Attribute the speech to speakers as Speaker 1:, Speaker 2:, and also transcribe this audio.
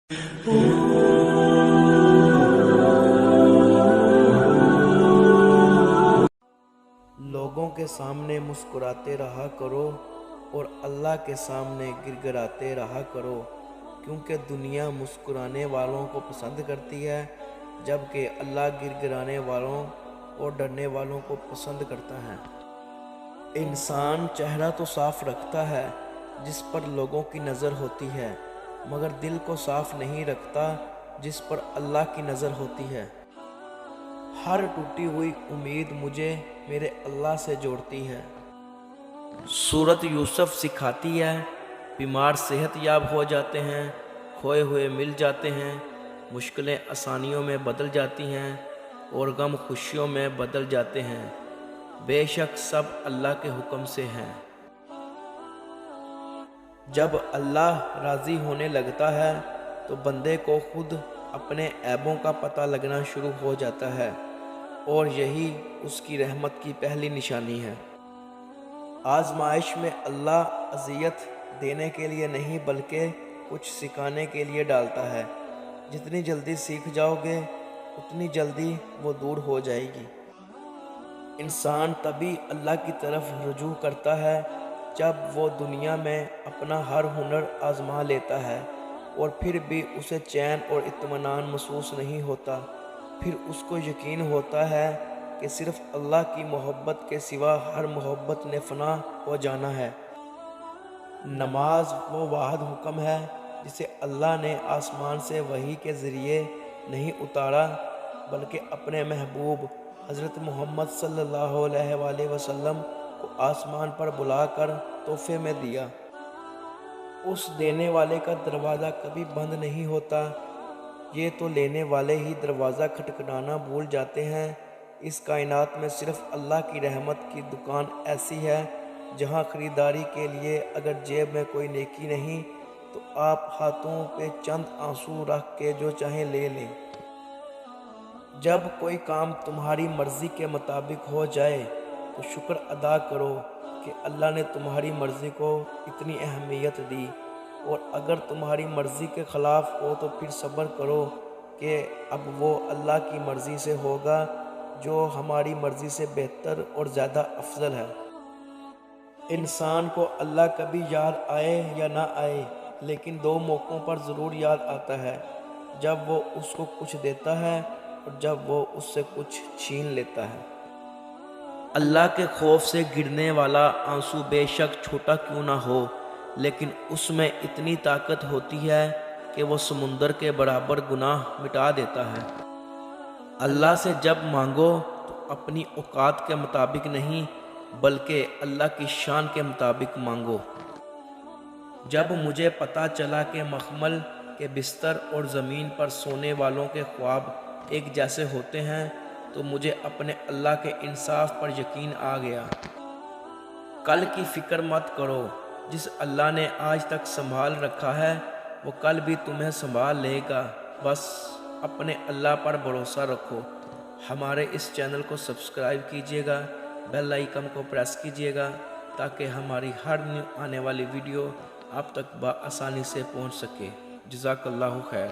Speaker 1: لوگوں کے سامنے مسکراتے رہا کرو اور اللہ کے سامنے گڑگڑاتے رہا کرو، کیونکہ دنیا مسکرانے والوں کو پسند کرتی ہے جبکہ اللہ گڑگڑانے والوں اور ڈرنے والوں کو پسند کرتا ہے۔ انسان چہرہ تو صاف رکھتا ہے جس پر لوگوں کی نظر ہوتی ہے، مگر دل کو صاف نہیں رکھتا جس پر اللہ کی نظر ہوتی ہے۔ ہر ٹوٹی ہوئی امید مجھے میرے اللہ سے جوڑتی ہے۔ سورۃ یوسف سکھاتی ہے، بیمار صحت یاب ہو جاتے ہیں، کھوئے ہوئے مل جاتے ہیں، مشکلیں آسانیوں میں بدل جاتی ہیں اور غم خوشیوں میں بدل جاتے ہیں۔ بے شک سب اللہ کے حکم سے ہیں۔ جب اللہ راضی ہونے لگتا ہے تو بندے کو خود اپنے عیبوں کا پتہ لگنا شروع ہو جاتا ہے، اور یہی اس کی رحمت کی پہلی نشانی ہے۔ آزمائش میں اللہ اذیت دینے کے لیے نہیں بلکہ کچھ سکھانے کے لیے ڈالتا ہے۔ جتنی جلدی سیکھ جاؤ گے اتنی جلدی وہ دور ہو جائے گی۔ انسان تبھی اللہ کی طرف رجوع کرتا ہے جب وہ دنیا میں اپنا ہر ہنر آزما لیتا ہے اور پھر بھی اسے چین اور اطمینان محسوس نہیں ہوتا۔ پھر اس کو یقین ہوتا ہے کہ صرف اللہ کی محبت کے سوا ہر محبت نے فنا ہو جانا ہے۔ نماز وہ واحد حکم ہے جسے اللہ نے آسمان سے وحی کے ذریعے نہیں اتارا بلکہ اپنے محبوب حضرت محمد صلی اللہ علیہ وآلہ وسلم کو آسمان پر بلا کر تحفے میں دیا۔ اس دینے والے کا دروازہ کبھی بند نہیں ہوتا، یہ تو لینے والے ہی دروازہ کھٹکھٹانا بھول جاتے ہیں۔ اس کائنات میں صرف اللہ کی رحمت کی دکان ایسی ہے جہاں خریداری کے لیے اگر جیب میں کوئی نیکی نہیں تو آپ ہاتھوں پہ چند آنسو رکھ کے جو چاہیں لے لیں۔ جب کوئی کام تمہاری مرضی کے مطابق ہو جائے تو شکر ادا کرو کہ اللہ نے تمہاری مرضی کو اتنی اہمیت دی، اور اگر تمہاری مرضی کے خلاف ہو تو پھر صبر کرو کہ اب وہ اللہ کی مرضی سے ہوگا جو ہماری مرضی سے بہتر اور زیادہ افضل ہے۔ انسان کو اللہ کبھی یاد آئے یا نہ آئے لیکن دو موقعوں پر ضرور یاد آتا ہے، جب وہ اس کو کچھ دیتا ہے اور جب وہ اس سے کچھ چھین لیتا ہے۔ اللہ کے خوف سے گرنے والا آنسو بے شک چھوٹا کیوں نہ ہو لیکن اس میں اتنی طاقت ہوتی ہے کہ وہ سمندر کے برابر گناہ مٹا دیتا ہے۔ اللہ سے جب مانگو تو اپنی اوقات کے مطابق نہیں بلکہ اللہ کی شان کے مطابق مانگو۔ جب مجھے پتہ چلا کہ مخمل کے بستر اور زمین پر سونے والوں کے خواب ایک جیسے ہوتے ہیں تو مجھے اپنے اللہ کے انصاف پر یقین آ گیا۔ کل کی فکر مت کرو، جس اللہ نے آج تک سنبھال رکھا ہے وہ کل بھی تمہیں سنبھال لے گا، بس اپنے اللہ پر بھروسہ رکھو۔ ہمارے اس چینل کو سبسکرائب کیجیے گا، بیل آئیکن کو پریس کیجیے گا تاکہ ہماری ہر نیو آنے والی ویڈیو آپ تک بآسانی سے پہنچ سکے۔ جزاک اللہ خیر۔